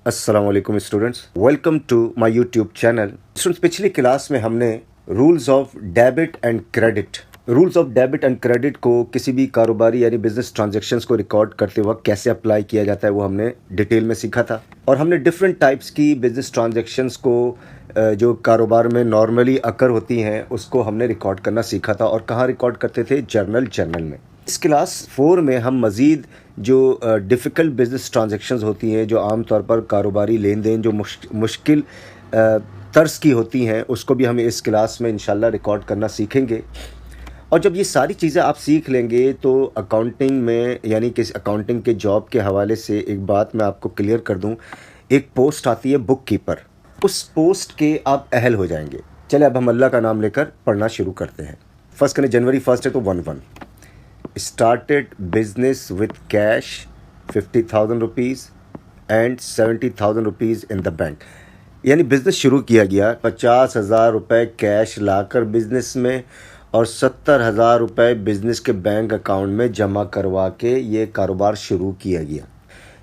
अस्सलाम वालेकुम students, welcome to my YouTube channel. Students, पिछली क्लास में हमने rules of debit and credit को किसी भी कारोबारी यानी बिजनेस ट्रांजैक्शंस को रिकॉर्ड करते वक्त कैसे अप्लाई किया जाता है वो हमने डिटेल में सीखा था। और हमने डिफरेंट टाइप्स की बिजनेस ट्रांजैक्शंस को जो कारोबार में नॉर्मली अकर होती हैं उसको हमने रिकॉर्ड करना सीखा था। और कहाँ रिकॉर्ड करते थे? जर्नल में। इस क्लास 4 में हम मज़ीद जो डिफ़िकल्ट बिजनेस ट्रांजैक्शंस होती हैं, जो आम तौर पर कारोबारी लेन देन जो मुश्किल तर्ज की होती हैं, उसको भी हम इस क्लास में इंशाल्लाह रिकॉर्ड करना सीखेंगे। और जब ये सारी चीज़ें आप सीख लेंगे तो अकाउंटिंग में यानी कि अकाउंटिंग के जॉब के हवाले से एक बात मैं आपको क्लियर कर दूं, एक पोस्ट आती है बुक कीपर, उस पोस्ट के आप अहल हो जाएंगे। चले अब हम अल्लाह का नाम लेकर पढ़ना शुरू करते हैं। फर्स्ट करें, जनवरी 1 है तो 1-1 started business with cash 50,000 rupees and 70,000 rupees in the bank। यानी बिज़नेस शुरू किया गया 50,000 रुपये कैश लाकर बिज़नेस में और 70,000 रुपये बिज़नेस के बैंक अकाउंट में जमा करवा के ये कारोबार शुरू किया गया।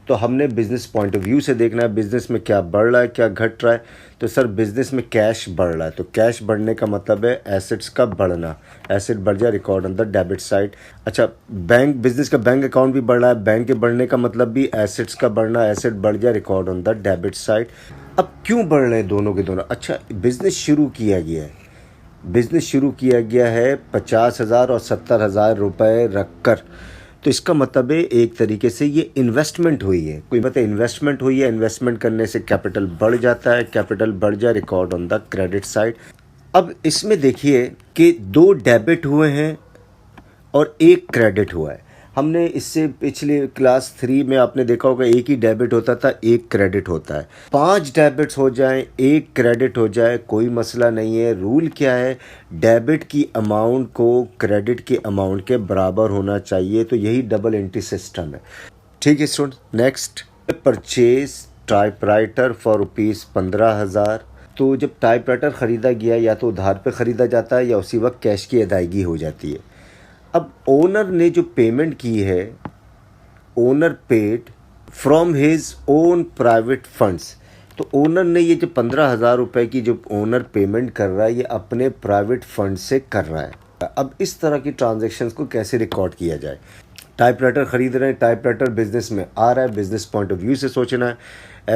तो हमने बिज़नेस पॉइंट ऑफ व्यू से देखना है बिज़नेस में क्या बढ़ रहा है, क्या घट रहा है। तो सर बिज़नेस में कैश बढ़ रहा है, तो कैश बढ़ने का मतलब है एसेट्स का बढ़ना। एसेट बढ़ जाए, record on the debit side. अच्छा, बिज़नेस का बैंक अकाउंट भी बढ़ रहा है, बैंक के बढ़ने का मतलब भी एसेट्स का बढ़ना, एसेट बढ़ जाए, record on the debit side. अब क्यों बढ़ रहे हैं दोनों के दोनों? अच्छा, बिज़नेस शुरू किया गया है 50,000 और 70,000 रुपये रख कर। तो इसका मतलब है एक तरीके से ये इन्वेस्टमेंट हुई है। कोई मतलब इन्वेस्टमेंट हुई है, इन्वेस्टमेंट करने से कैपिटल बढ़ जाता है, कैपिटल बढ़ जाए, record on the credit side. अब इसमें देखिए कि 2 डेबिट हुए हैं और 1 क्रेडिट हुआ है। हमने इससे पिछले क्लास 3 में आपने देखा होगा एक ही डेबिट होता था, 1 क्रेडिट होता है। 5 डेबिट्स हो जाएं, 1 क्रेडिट हो जाए, कोई मसला नहीं है। रूल क्या है? डेबिट की अमाउंट को क्रेडिट के अमाउंट के बराबर होना चाहिए। तो यही डबल एंट्री सिस्टम है। ठीक है student, next, purchase typewriter for ₹15,000। तो जब टाइपराइटर ख़रीदा गया या तो उधार पे ख़रीदा जाता है या उसी वक्त कैश की अदायगी हो जाती है। अब ओनर ने जो पेमेंट की है, owner paid from his own private funds. तो ओनर ने ये जो 15,000 रुपये की जो ओनर पेमेंट कर रहा है ये अपने प्राइवेट फंड से कर रहा है। अब इस तरह की ट्रांजैक्शंस को कैसे रिकॉर्ड किया जाए? टाइपराइटर ख़रीद रहे हैं, टाइपराइटर बिजनेस में आ रहा है, बिजनेस पॉइंट ऑफ व्यू से सोचना है।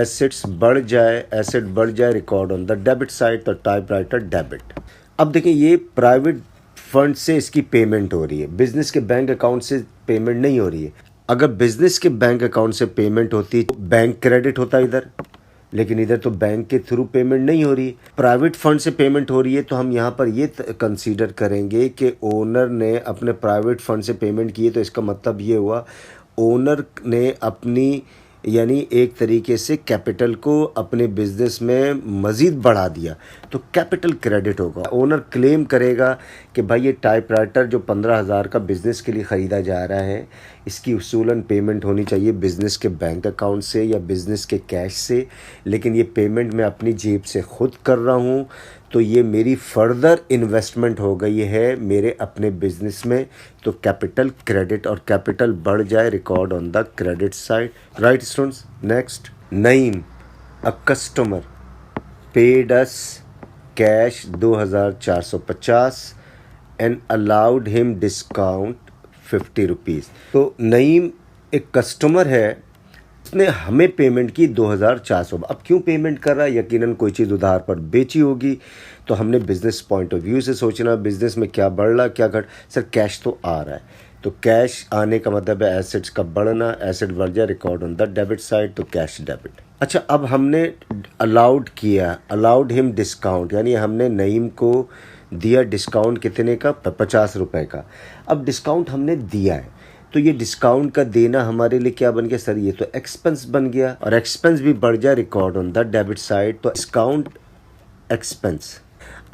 एसेट्स बढ़ जाए, एसेट बढ़ जाए, record on the debit side, तो टाइपराइटर डेबिट। अब देखें, ये प्राइवेट फंड से इसकी पेमेंट हो रही है, बिजनेस के बैंक अकाउंट से पेमेंट नहीं हो रही है। अगर बिजनेस के बैंक अकाउंट से पेमेंट होती तो बैंक क्रेडिट होता इधर, लेकिन इधर तो बैंक के थ्रू पेमेंट नहीं हो रही, प्राइवेट फंड से पेमेंट हो रही है। तो हम यहाँ पर ये कंसीडर करेंगे कि ओनर ने अपने प्राइवेट फंड से पेमेंट की है। तो इसका मतलब ये हुआ ओनर ने अपनी यानी एक तरीके से कैपिटल को अपने बिजनेस में मज़ीद बढ़ा दिया, तो कैपिटल क्रेडिट होगा। ओनर क्लेम करेगा कि भाई ये टाइपराइटर जो 15,000 का बिज़नेस के लिए ख़रीदा जा रहा है, इसकी उसूलन पेमेंट होनी चाहिए बिज़नेस के बैंक अकाउंट से या बिज़नेस के कैश से, लेकिन ये पेमेंट मैं अपनी जेब से ख़ुद कर रहा हूँ। तो ये मेरी फर्दर इन्वेस्टमेंट हो गई है मेरे अपने बिजनेस में। तो कैपिटल क्रेडिट, और कैपिटल बढ़ जाए, record on the credit side. Right students, next, Naeem a customer paid us cash 2,450 and allowed him discount 50 rupees. तो नईम एक कस्टमर है, उसने हमें पेमेंट की 2,400। अब क्यों पेमेंट कर रहा है? यकीनन कोई चीज़ उधार पर बेची होगी। तो हमने बिज़नेस पॉइंट ऑफ व्यू से सोचना, बिज़नेस में क्या बढ़ रहा, क्या घट। सर कैश तो आ रहा है, तो कैश आने का मतलब है एसेट्स का बढ़ना, एसेट बढ़ जाए, record on the debit side, तो कैश डेबिट। अच्छा, अब हमने अलाउड हिम डिस्काउंट, यानी हमने नईम को दिया डिस्काउंट कितने का? 50 रुपये का। अब डिस्काउंट हमने दिया है, तो ये डिस्काउंट का देना हमारे लिए क्या बन गया? सर ये तो एक्सपेंस बन गया, और एक्सपेंस भी बढ़ जाए, record on the debit side, तो डिस्काउंट एक्सपेंस।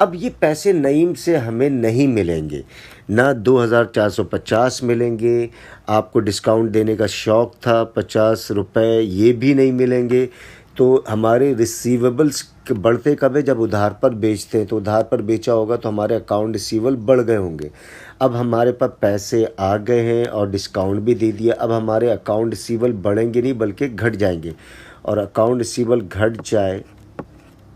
अब ये पैसे नईम से हमें नहीं मिलेंगे, ना 2,450 मिलेंगे। आपको डिस्काउंट देने का शौक़ था 50 रुपये, ये भी नहीं मिलेंगे। तो हमारे रिसीवेबल्स बढ़ते कब है? जब उधार पर बेचते हैं। तो उधार पर बेचा होगा तो हमारे अकाउंट रिसीवेबल बढ़ गए होंगे। अब हमारे पास पैसे आ गए हैं और डिस्काउंट भी दे दिया, अब हमारे अकाउंट रिसीवेबल बढ़ेंगे नहीं बल्कि घट जाएंगे। और अकाउंट रिसीवेबल घट जाए,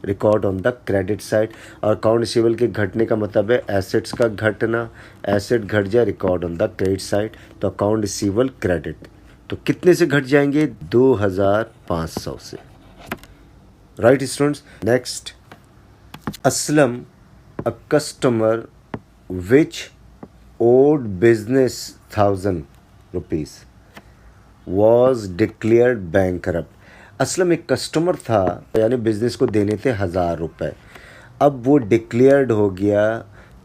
record on the credit side. और अकाउंट रिसीवेबल के घटने का मतलब है एसेट्स का घटना, एसेट घट जाए, record on the credit side. तो अकाउंट रिसीवेबल क्रेडिट तो कितने से घट जाएंगे? 2500 से। Right students. Next, Aslam a customer which owed business 1000 rupees was declared bankrupt. Aslam एक कस्टमर था, यानी बिजनेस को देने थे 1000 रुपये। अब वो डिक्लेयर्ड हो गया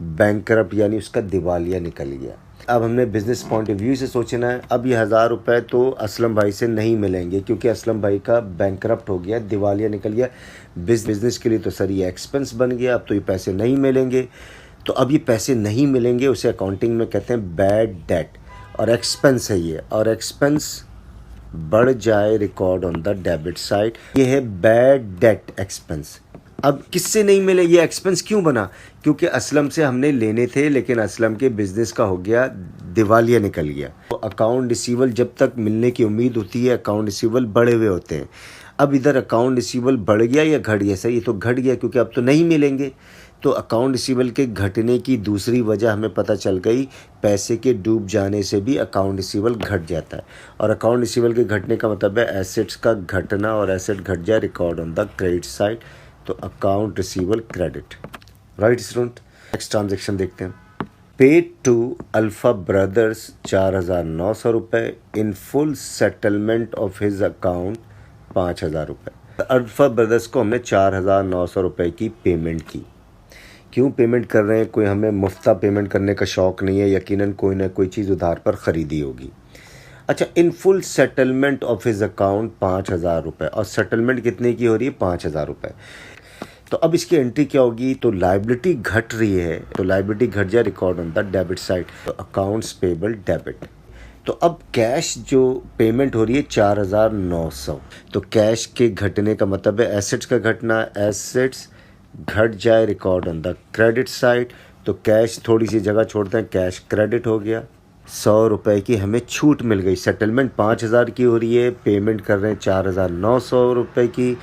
बैंकरप्ट, यानी उसका दिवालिया निकल गया। अब हमने बिज़नेस पॉइंट ऑफ व्यू से सोचना है। अब ये 1000 रुपये तो असलम भाई से नहीं मिलेंगे क्योंकि असलम भाई का बैंकरप्ट हो गया, दिवालिया निकल गया। बिजनेस के लिए तो सर ये एक्सपेंस बन गया, अब तो ये पैसे नहीं मिलेंगे। तो अब ये पैसे नहीं मिलेंगे, उसे अकाउंटिंग में कहते हैं बैड डेट, और एक्सपेंस है ये, और एक्सपेंस बढ़ जाए, record on the debit side. ये है बैड डेट एक्सपेंस। अब किससे नहीं मिले? ये एक्सपेंस क्यों बना? क्योंकि असलम से हमने लेने थे, लेकिन असलम के बिजनेस का हो गया, दिवालिया निकल गया। तो अकाउंट रिसीवेबल जब तक मिलने की उम्मीद होती है, अकाउंट रिसीवेबल बढ़े हुए होते हैं। अब इधर अकाउंट रिसीवेबल बढ़ गया या घट गया? सही, ये तो घट गया क्योंकि अब तो नहीं मिलेंगे। तो अकाउंट रिसीवेबल के घटने की दूसरी वजह हमें पता चल गई, पैसे के डूब जाने से भी अकाउंट रिसीवेबल घट जाता है। और अकाउंट रिसीवेबल के घटने का मतलब है एसेट्स का घटना, और एसेट घट जाए, record on the credit side. तो account receivable credit. Right student. Next transaction देखते हैं। पेड टू अल्फा ब्रदर्स 4900 रुपये in full settlement of his account 5000 रुपये। अल्फा ब्रदर्स को हमने 4900 रुपये की पेमेंट की। क्यों पेमेंट कर रहे हैं? कोई हमें मुफ्ता पेमेंट करने का शौक़ नहीं है, यकीनन कोई ना कोई चीज़ उधार पर ख़रीदी होगी। अच्छा, इन full settlement of his account 5000 रुपये, और सेटलमेंट कितने की हो रही है? 5000 रुपये। तो अब इसकी एंट्री क्या होगी? तो लाइबिलिटी घट रही है, तो लाइबिलिटी घट जाए, record on the debit side. तो अकाउंट्स पेबल डेबिट। तो अब कैश जो पेमेंट हो रही है 4900, तो कैश के घटने का मतलब है एसेट्स का घटना, एसेट्स घट जाए, record on the credit side. तो कैश थोड़ी सी जगह छोड़ते हैं, कैश क्रेडिट हो गया। 100 रुपये की हमें छूट मिल गई। सेटलमेंट 5000 की हो रही है, पेमेंट कर रहे हैं 4900 रुपये की,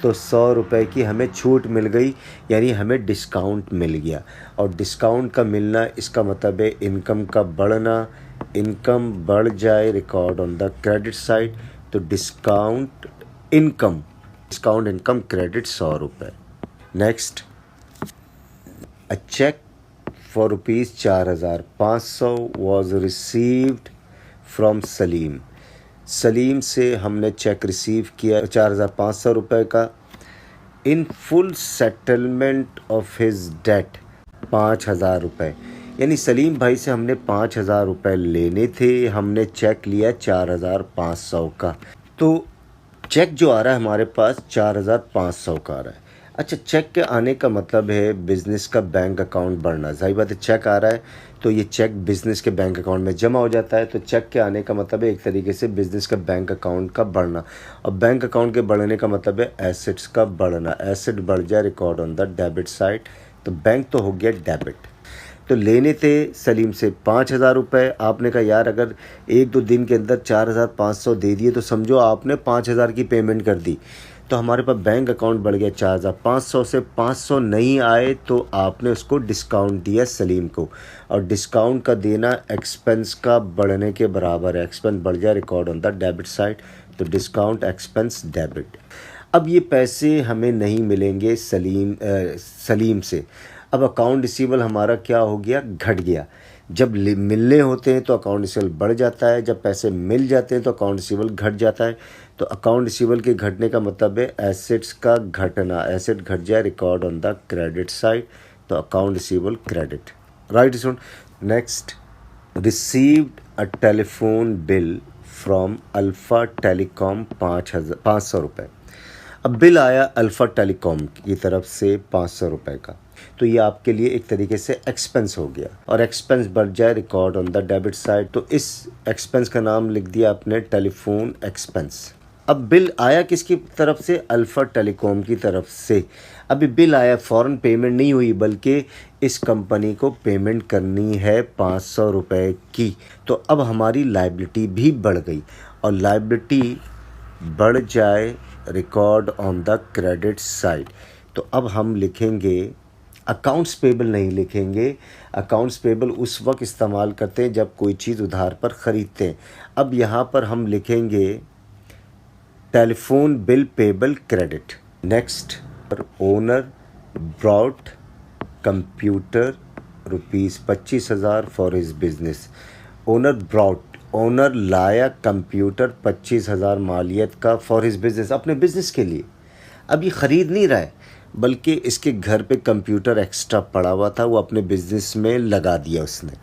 तो 100 रुपये की हमें छूट मिल गई, यानी हमें डिस्काउंट मिल गया। और डिस्काउंट का मिलना, इसका मतलब है इनकम का बढ़ना। इनकम बढ़ जाए, record on the credit side. तो डिस्काउंट इनकम क्रेडिट 100 रुपये। Next, a cheque for rupees 4500 was received from Salim. Salim से हमने चेक रिसीव किया 4500 रुपये का। In full settlement of his debt 5000 रुपये, यानी सलीम भाई से हमने 5000 रुपये लेने थे, हमने चेक लिया 4500 का। तो चेक जो आ रहा है हमारे पास 4500 का आ रहा है। अच्छा, चेक के आने का मतलब है बिज़नेस का बैंक अकाउंट बढ़ना। जाहिर बात है, चेक आ रहा है तो ये चेक बिज़नेस के बैंक अकाउंट में जमा हो जाता है। तो चेक के आने का मतलब है एक तरीके से बिज़नेस का बैंक अकाउंट का बढ़ना, और बैंक अकाउंट के बढ़ने का मतलब है एसेट्स का बढ़ना। एसेट बढ़ जाए, record on the debit side. तो बैंक तो हो गया डेबिट। तो लेने थे सलीम से 5000 रुपये। आपने कहा यार अगर 1-2 दिन के अंदर 4500 दे दिए तो समझो आपने 5000 की पेमेंट कर दी। तो हमारे पास बैंक अकाउंट बढ़ गया 4500 से 500 नहीं आए, तो आपने उसको डिस्काउंट दिया सलीम को, और डिस्काउंट का देना एक्सपेंस का बढ़ने के बराबर है। एक्सपेंस बढ़ जाए, record on the debit side. तो डिस्काउंट एक्सपेंस डेबिट। अब ये पैसे हमें नहीं मिलेंगे सलीम से। अब अकाउंट रिसीवेबल हमारा क्या हो गया? घट गया। जब मिलने होते हैं तो अकाउंट रिसीवेबल बढ़ जाता है, जब पैसे मिल जाते हैं तो अकाउंट रिसीवेबल घट जाता है। तो अकाउंट रिसीवेबल के घटने का मतलब है एसेट्स का घटना। एसेट घट जाए, record on the credit side. तो account receivable credit. Right student. Next, received a telephone bill from alpha telecom 500 रुपये। अब बिल आया अल्फ़ा टेलीकॉम की तरफ से 500 रुपये का, तो ये आपके लिए एक तरीके से एक्सपेंस हो गया, और एक्सपेंस बढ़ जाए, record on the debit side. तो इस एक्सपेंस का नाम लिख दिया आपने टेलीफोन एक्सपेंस। अब बिल आया किसकी तरफ से? अल्फ़ा टेलीकॉम की तरफ से। अभी बिल आया, फ़ौरन पेमेंट नहीं हुई, बल्कि इस कंपनी को पेमेंट करनी है 500 रुपये की। तो अब हमारी लायबिलिटी भी बढ़ गई, और लायबिलिटी बढ़ जाए, record on the credit side. तो अब हम लिखेंगे अकाउंट्स पेबल नहीं लिखेंगे। अकाउंट्स पेबल उस वक्त इस्तेमाल करते हैं जब कोई चीज़ उधार पर ख़रीदते हैं। अब यहाँ पर हम लिखेंगे telephone bill payable credit. Next, owner brought computer ₹25,000 for his business. Owner brought, owner लाया कंप्यूटर 25,000 मालियत का फॉर हिज बिजनेस, अपने बिजनेस के लिए। अब ये ख़रीद नहीं रहा है, बल्कि इसके घर पे कंप्यूटर एक्स्ट्रा पड़ा हुआ था, वो अपने बिजनेस में लगा दिया उसने।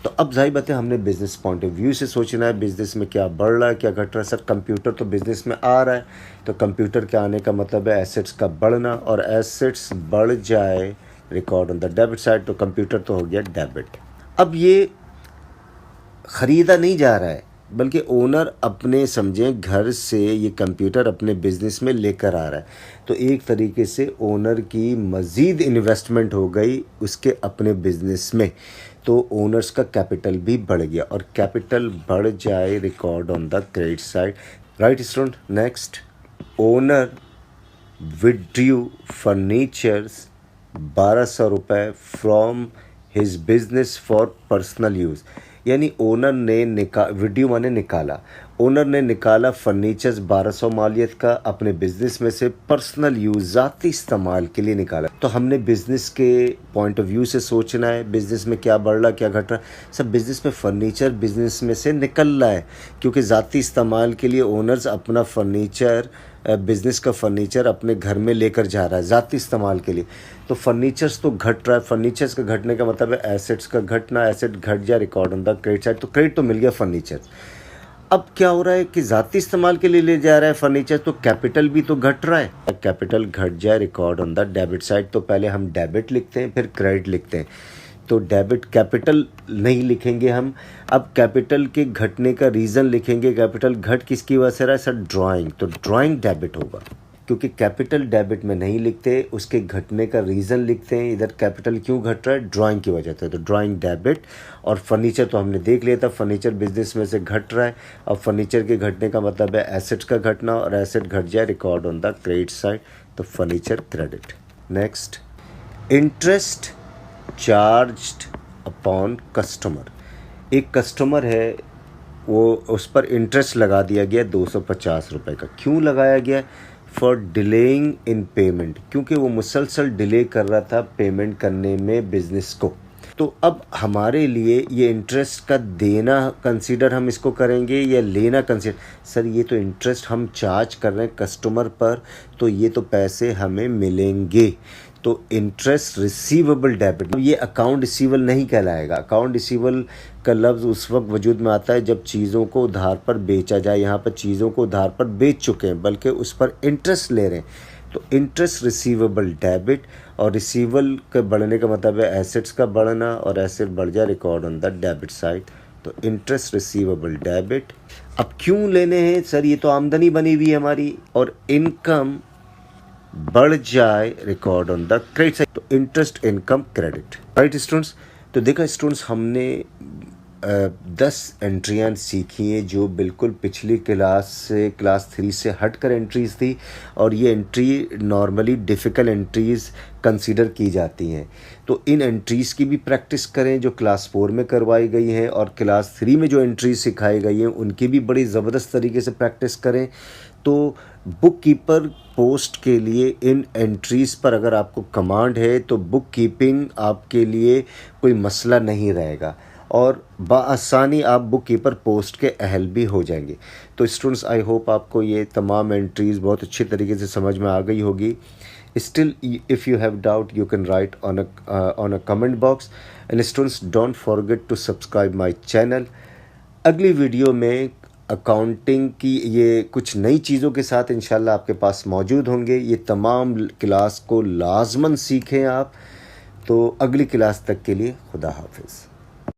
तो अब जाहिर बात है हमने बिज़नेस पॉइंट ऑफ व्यू से सोचना है बिज़नेस में क्या बढ़ रहा है क्या घट रहा है। सर कंप्यूटर तो बिज़नेस में आ रहा है, तो कंप्यूटर के आने का मतलब है एसेट्स का बढ़ना, और एसेट्स बढ़ जाए record on the debit side, तो कंप्यूटर तो हो गया डेबिट। अब ये ख़रीदा नहीं जा रहा है, बल्कि ओनर अपने समझें घर से ये कंप्यूटर अपने बिज़नेस में लेकर आ रहा है, तो एक तरीके से ओनर की मज़ीद इन्वेस्टमेंट हो गई उसके अपने बिज़नेस में, तो ओनर्स का कैपिटल भी बढ़ गया, और कैपिटल बढ़ जाए record on the credit side. Right student. Next, owner withdrew furnitures 1,200 रुपये from his business for personal use. यानी ओनर ने विड्रू माने निकाला, ओनर ने निकाला फर्नीचर्स 1,200 मालियत का अपने बिज़नेस में से पर्सनल यूज़ ज़ाती इस्तेमाल के लिए निकाला। तो हमने बिज़नेस के पॉइंट ऑफ व्यू से सोचना है बिज़नेस में क्या बढ़ रहा क्या घट रहा। सब बिज़नेस में फ़र्नीचर बिज़नेस में से निकल रहा है, क्योंकि ज़ाती इस्तेमाल के लिए ओनर्स अपना फ़र्नीचर बिज़नेस का फ़र्नीचर अपने घर में लेकर जा रहा है ज़ाती इस्तेमाल के लिए। तो फर्नीचर्स तो घट रहा है, फर्नीचर्स का घटने का मतलब है एसेट्स का घटना, एसेट घट जाए record on the credit side, तो क्रेडिट तो मिल गया फर्नीचर। अब क्या हो रहा है कि ज़ाती इस्तेमाल के लिए ले जा रहा है फर्नीचर, तो कैपिटल भी तो घट रहा है, कैपिटल घट जाए record on the debit side. तो पहले हम डेबिट लिखते हैं फिर क्रेडिट लिखते हैं, तो डेबिट कैपिटल नहीं लिखेंगे हम। अब कैपिटल के घटने का रीज़न लिखेंगे, कैपिटल घट किसकी वजह से रहा है सर, ड्राइंग, तो ड्राइंग डेबिट होगा, क्योंकि कैपिटल डेबिट में नहीं लिखते, उसके घटने का रीज़न लिखते हैं। इधर कैपिटल क्यों घट रहा है, ड्राइंग की वजह से, तो ड्राइंग डेबिट। और फर्नीचर तो हमने देख लिया था, फर्नीचर बिजनेस में से घट रहा है, और फर्नीचर के घटने का मतलब है एसेट्स का घटना, और एसेट घट जाए record on the credit side, तो furniture credit. Next, interest charged upon customer. एक कस्टमर है, वो उस पर इंटरेस्ट लगा दिया गया 250 रुपये का। क्यों लगाया गया, फॉर डिलेइंग इन पेमेंट, क्योंकि वो मुसलसल डिले कर रहा था पेमेंट करने में बिज़नेस को। तो अब हमारे लिए ये इंटरेस्ट का देना कंसीडर हम इसको करेंगे या लेना कंसीडर। सर ये तो इंटरेस्ट हम चार्ज कर रहे हैं कस्टमर पर, तो ये तो पैसे हमें मिलेंगे, तो इंटरेस्ट रिसीवेबल डेबिट। ये अकाउंट रिसीवेबल नहीं कहलाएगा। अकाउंट रिसीवेबल का लफ्ज़ उस वक्त वजूद में आता है जब चीज़ों को उधार पर बेचा जाए। यहाँ पर चीज़ों को उधार पर बेच चुके हैं, बल्कि उस पर इंटरेस्ट ले रहे हैं, तो इंटरेस्ट रिसीवेबल डेबिट। और रिसीवेबल के बढ़ने का मतलब है एसेट्स का बढ़ना, और एसेट बढ़ जाए record on the debit side, तो इंटरेस्ट रिसीवेबल डेबिट। अब क्यों लेने हैं सर, ये तो आमदनी बनी हुई है हमारी, और इनकम बढ़ जाए record on the credit side, तो interest income credit. Right students. तो देखा स्टूडेंट्स, हमने 10 एंट्रियाँ सीखी हैं जो बिल्कुल पिछली क्लास से क्लास 3 से हटकर एंट्रीज़ थी, और ये entry normally difficult entries consider की जाती हैं। तो इन एंट्रीज़ की भी प्रैक्टिस करें जो क्लास 4 में करवाई गई हैं, और क्लास 3 में जो एंट्रीज सिखाई गई हैं उनकी भी बड़ी ज़बरदस्त तरीके से प्रैक्टिस करें। तो बुक कीपर पोस्ट के लिए इन एंट्रीज़ पर अगर आपको कमांड है तो बुक कीपिंग आपके लिए कोई मसला नहीं रहेगा, और बआसानी आप बुक कीपर पोस्ट के अहल भी हो जाएंगे। तो स्टूडेंट्स, आई होप आपको ये तमाम एंट्रीज़ बहुत अच्छी तरीके से समझ में आ गई होगी। Still, if you have doubt, you can write on a comment box. And students, don't forget to subscribe my channel. अगली वीडियो में अकाउंटिंग की ये कुछ नई चीज़ों के साथ इंशाल्लाह आपके पास मौजूद होंगे। ये तमाम क्लास को लाजमन सीखें आप। तो अगली क्लास तक के लिए खुदा हाफिज़।